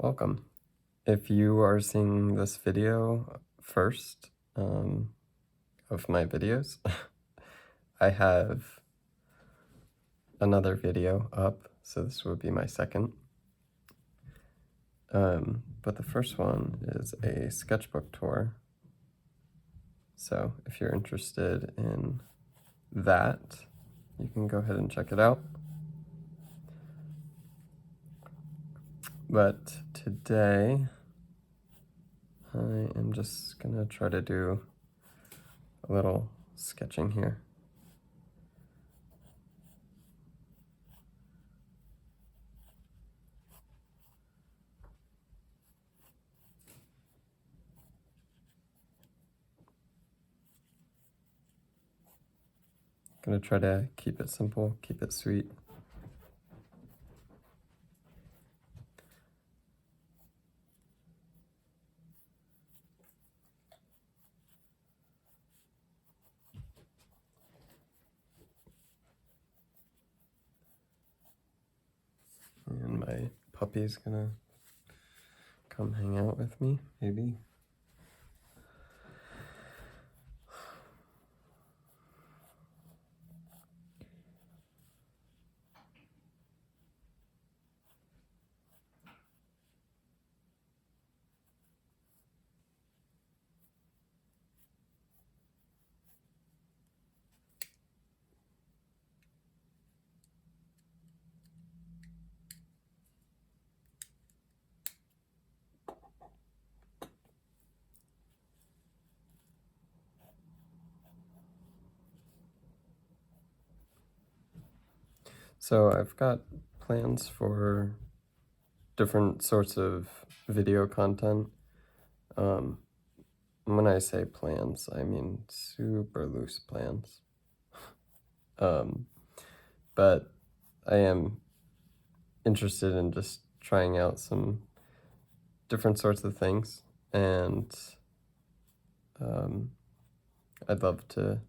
Welcome. If you are seeing this video first of my videos, I have another video up, so this would be my second. But the first one is a sketchbook tour. So if you're interested in that, you can go ahead and check it out. But today, I am just gonna try to do a little sketching here. Gonna try to keep it simple, keep it sweet. And my puppy's gonna come hang out with me, maybe. So I've got plans for different sorts of video content. When I say plans, I mean super loose plans. But I am interested in just trying out some different sorts of things, and I'd love to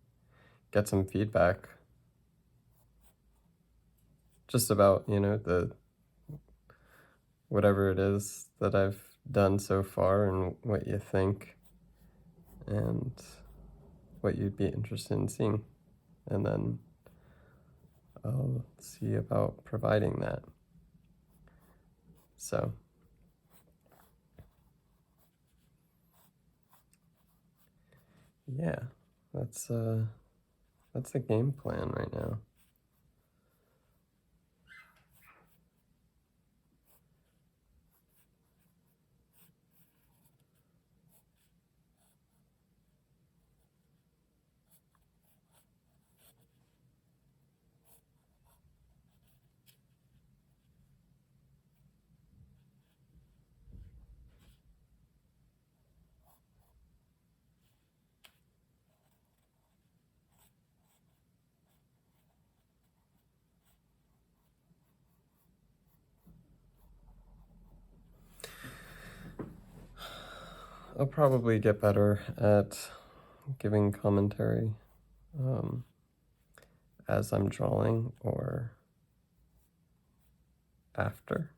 get some feedback just about, the whatever it is that I've done so far and what you think and what you'd be interested in seeing. And then I'll see about providing that. So yeah, that's the game plan right now. I'll probably get better at giving commentary as I'm drawing or after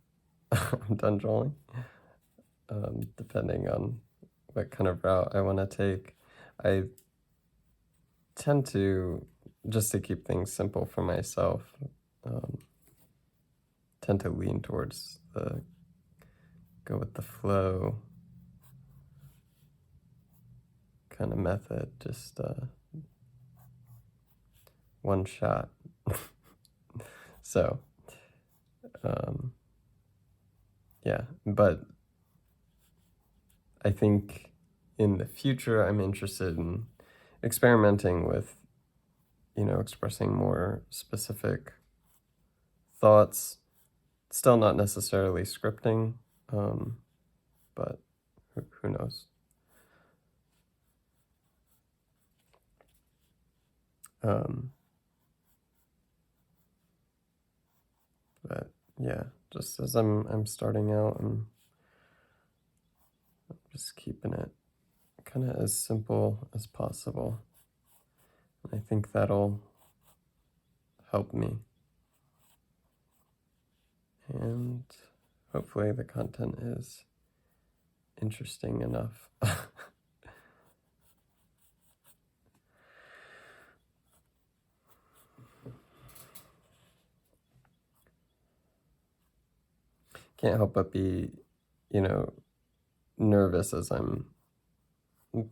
I'm done drawing, depending on what kind of route I want to take. I tend to, just to keep things simple for myself, tend to lean towards the go with the flow kind of method, just one shot. So yeah, but I think in the future I'm interested in experimenting with, expressing more specific thoughts, still not necessarily scripting, but who knows. But yeah, just as I'm starting out, I'm just keeping it kind of as simple as possible. I think that'll help me. And hopefully the content is interesting enough. Can't help but be, nervous as I'm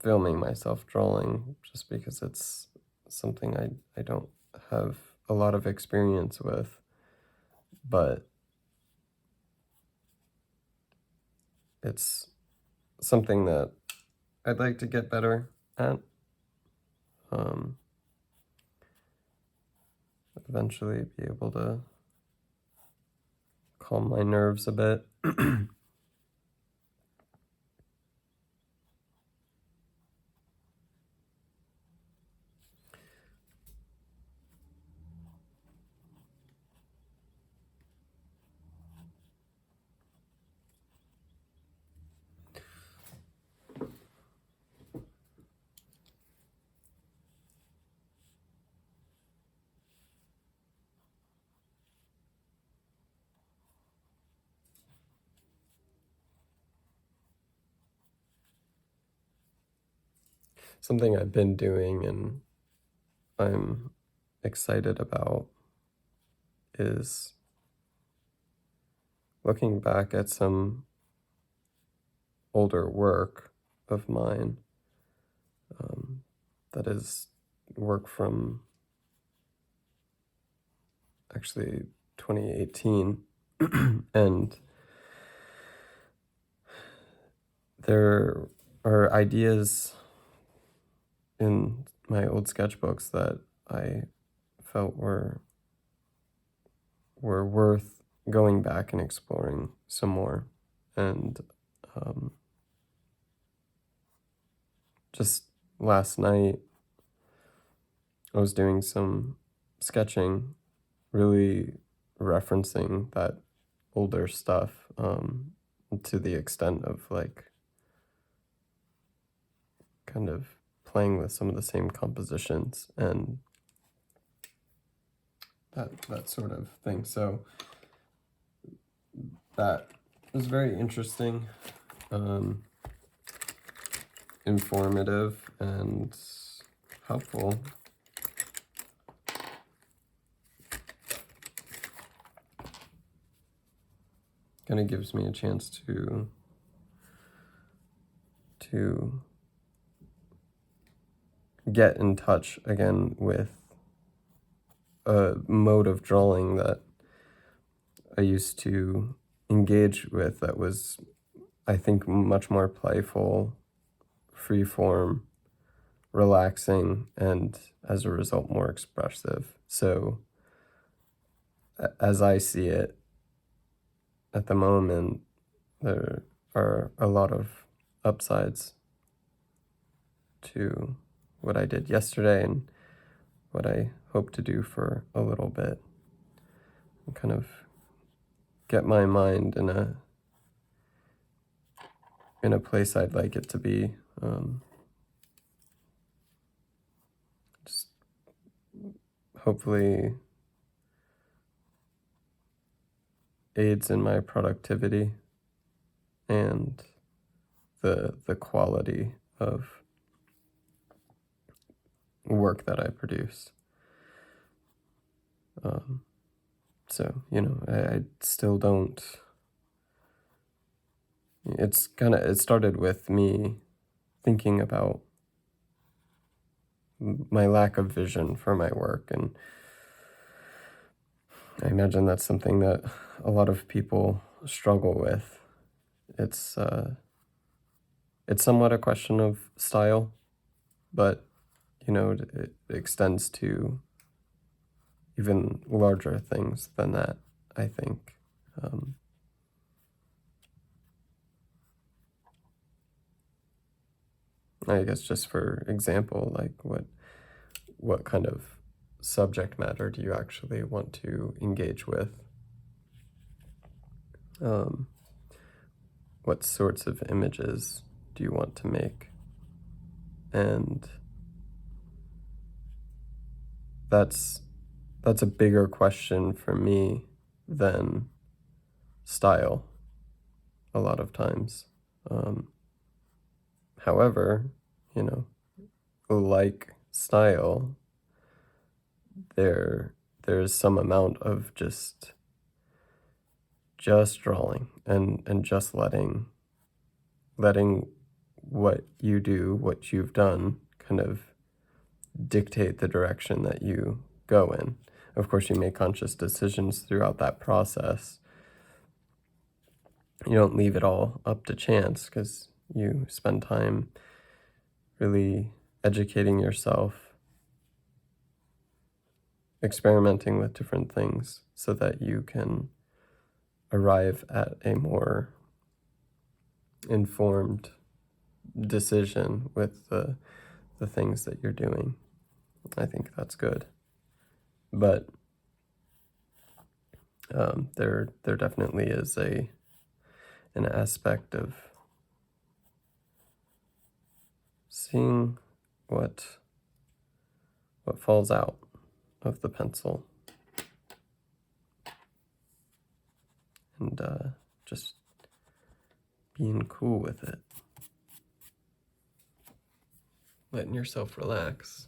filming myself drawing, just because it's something I don't have a lot of experience with, but it's something that I'd like to get better at. Eventually be able to calm my nerves a bit. Something I've been doing and I'm excited about is looking back at some older work of mine, that is work from actually 2018. And there are ideas in my old sketchbooks that I felt were worth going back and exploring some more. And just last night, I was doing some sketching, really referencing that older stuff, to the extent of like kind of playing with some of the same compositions and that sort of thing. So that was very interesting, informative, and helpful. Kind of gives me a chance to get in touch again with a mode of drawing that I used to engage with that was, I think, much more playful, free-form, relaxing, and as a result, more expressive. So as I see it at the moment, there are a lot of upsides to what I did yesterday and what I hope to do for a little bit, and kind of get my mind in a place I'd like it to be. Just hopefully aids in my productivity and the quality of work that I produce. So, I still don't. It started with me thinking about my lack of vision for my work, and I imagine that's something that a lot of people struggle with. It's somewhat a question of style, but it extends to even larger things than that, I think. I guess just for example, like what kind of subject matter do you actually want to engage with? What sorts of images do you want to make? And that's a bigger question for me than style. a lot of times. However, you know, like style, there's some amount of just drawing and just letting what you do, what you've done, kind of dictate the direction that you go in. Of course, you make conscious decisions throughout that process. You don't leave it all up to chance because you spend time really educating yourself, experimenting with different things so that you can arrive at a more informed decision with the things that you're doing. I think that's good. But there definitely is an aspect of seeing what falls out of the pencil and just being cool with it, letting yourself relax.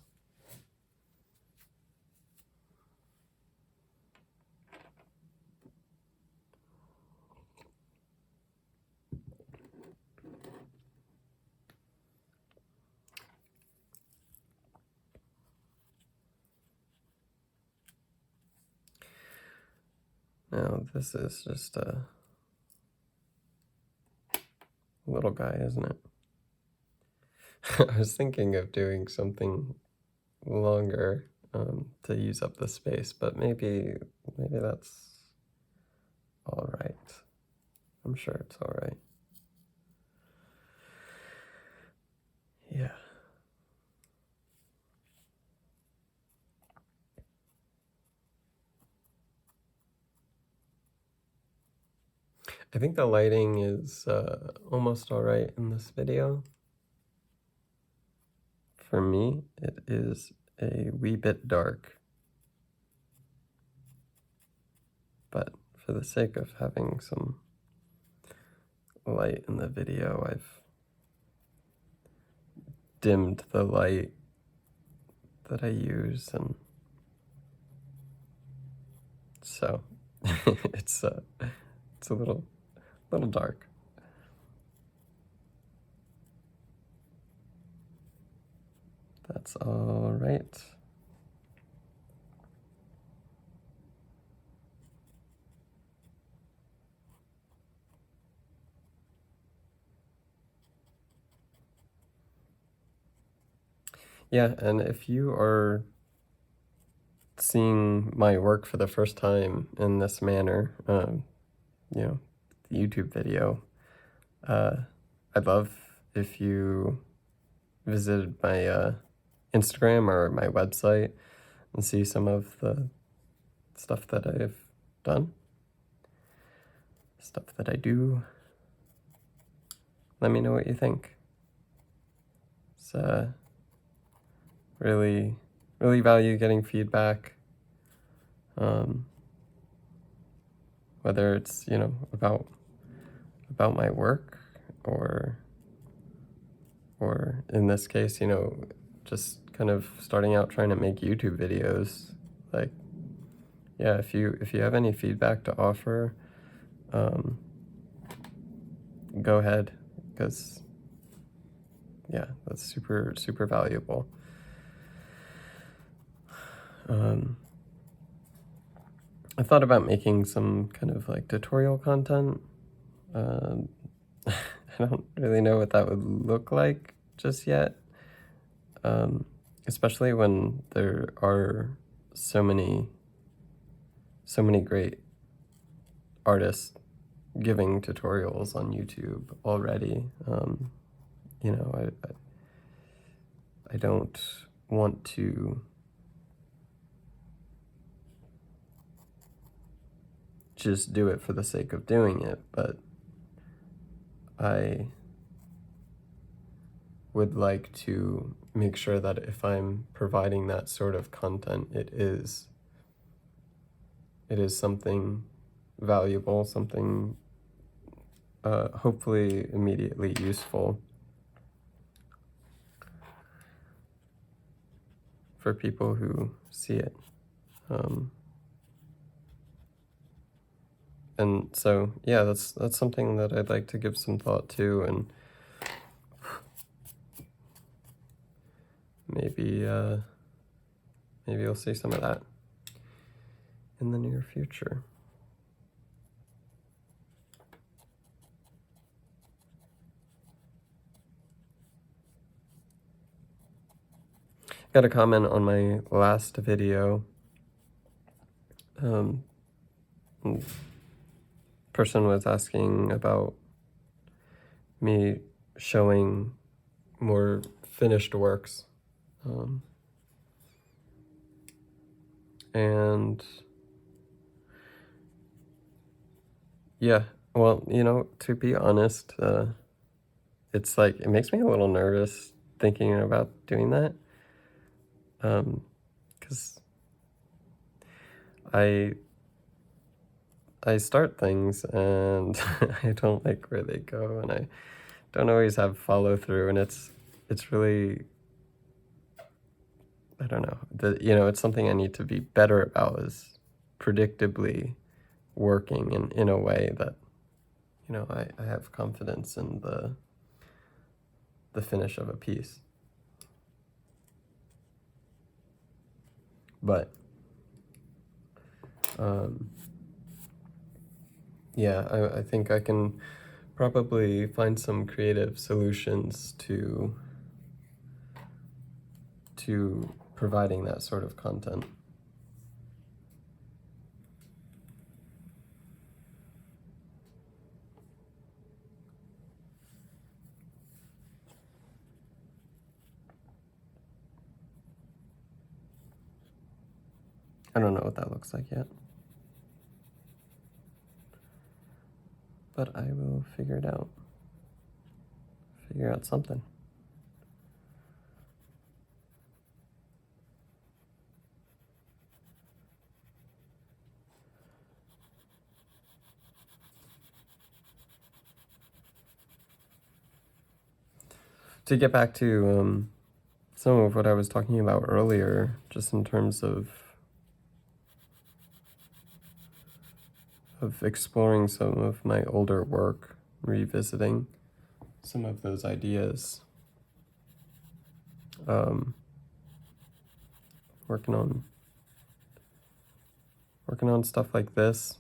Now, this is just a little guy, isn't it? I was thinking of doing something longer to use up the space, but maybe that's all right. I'm sure it's all right. Yeah. I think the lighting is almost all right in this video. For me, it is a wee bit dark. But for the sake of having some light in the video, I've dimmed the light that I use, and so it's a little dark. That's all right. Yeah, and if you are seeing my work for the first time in this manner, you know, the YouTube video, I'd love if you visited my Instagram or my website and see some of the stuff that I've done, stuff that I do. Let me know what you think. It's really value getting feedback, whether it's, you know, about my work or in this case, you know, just kind of starting out trying to make YouTube videos. Like, yeah, if you have any feedback to offer, go ahead, because yeah, that's super valuable. I thought about making some kind of like tutorial content. I don't really know what that would look like just yet, especially when there are so many great artists giving tutorials on YouTube already. You know, I don't want to just do it for the sake of doing it, but I would like to make sure that if I'm providing that sort of content, it is something valuable, something hopefully immediately useful for people who see it. And so, yeah, that's something that I'd like to give some thought to, and maybe you'll see some of that in the near future. Got a comment on my last video. Person was asking about me showing more finished works. And yeah, well, to be honest, it's like, it makes me a little nervous thinking about doing that. Because I start things and I don't like where they go, and I don't always have follow through, and it's really, I don't know, it's something I need to be better about, is predictably working in a way that, I have confidence in the finish of a piece. But yeah, I think I can probably find some creative solutions to providing that sort of content. I don't know what that looks like yet, but I will figure it out. Figure out something. To get back to some of what I was talking about earlier, just in terms of exploring some of my older work, revisiting some of those ideas, working on stuff like this,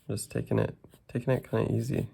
just taking it kind of easy.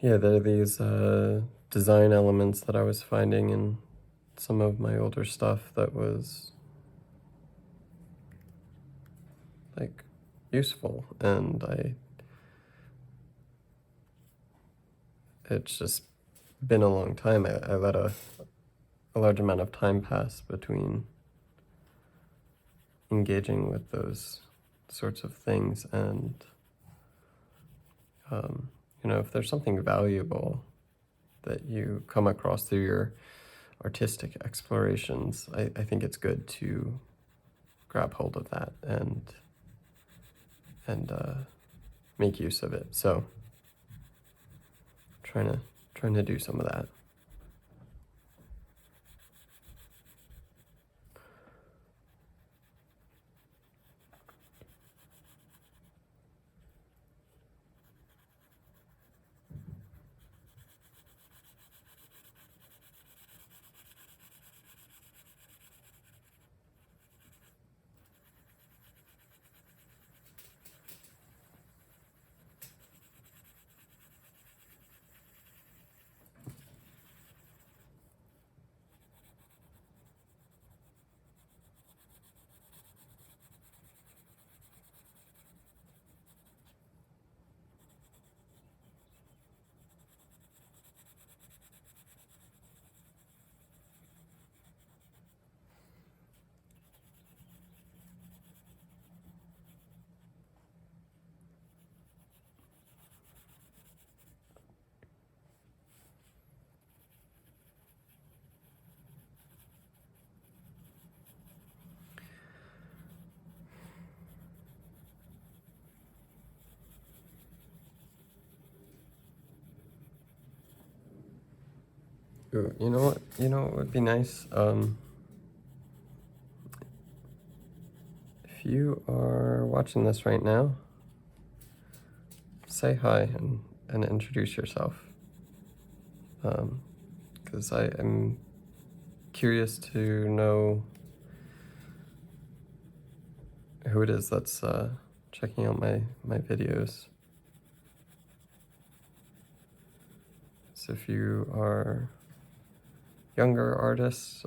Yeah, there are these design elements that I was finding in some of my older stuff that was like useful, and it's just been a long time. I let a large amount of time pass between engaging with those sorts of things, and if there's something valuable that you come across through your artistic explorations, I think it's good to grab hold of that and make use of it. So trying to do some of that. Ooh, you know what? You know what would be nice? If you are watching this right now, say hi and introduce yourself. Because I am curious to know who it is that's checking out my videos. So if you are younger artists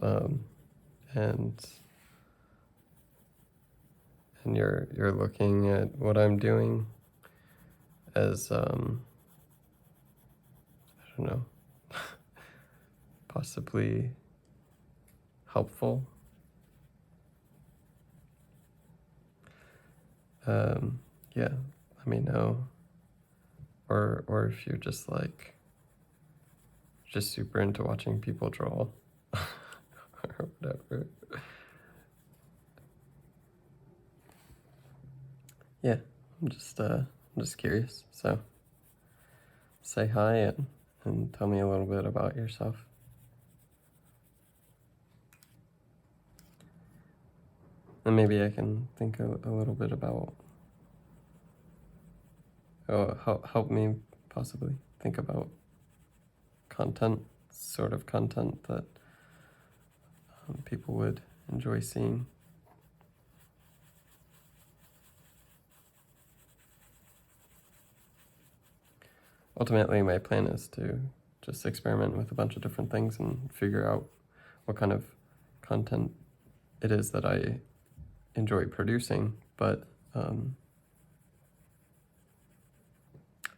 and you're looking at what I'm doing as I don't know, possibly helpful, yeah, let me know. Or if you're just like just super into watching people draw or whatever. Yeah, I'm just curious. So say hi and tell me a little bit about yourself. And maybe I can think a little bit about, help me possibly think about content, sort of content that people would enjoy seeing. Ultimately, my plan is to just experiment with a bunch of different things and figure out what kind of content it is that I enjoy producing, but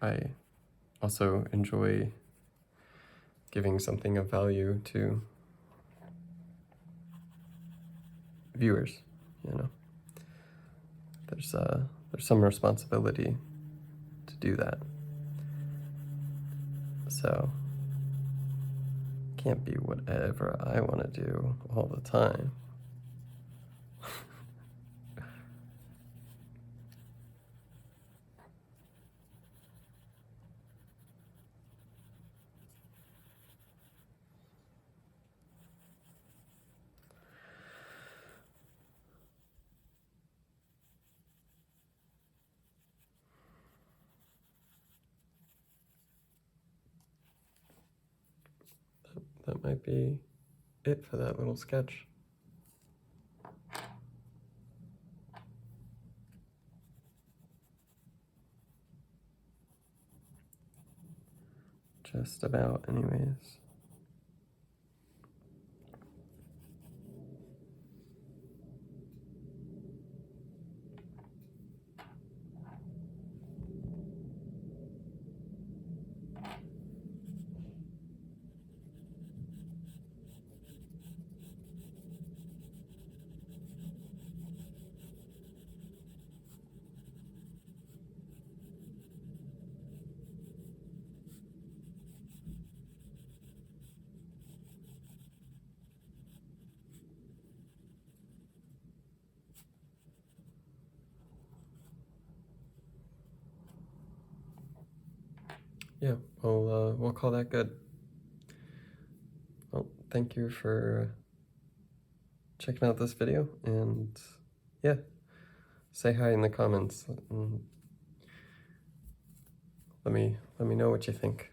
I also enjoy giving something of value to viewers. You know, there's some responsibility to do that. So can't be whatever I want to do all the time. That might be it for that little sketch. Just about, anyways. Yeah, we'll call that good. Well, thank you for checking out this video, and yeah, say hi in the comments. And let me know what you think.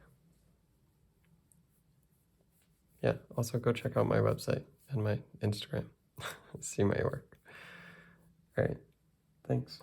Yeah, also go check out my website and my Instagram. See my work. All right, thanks.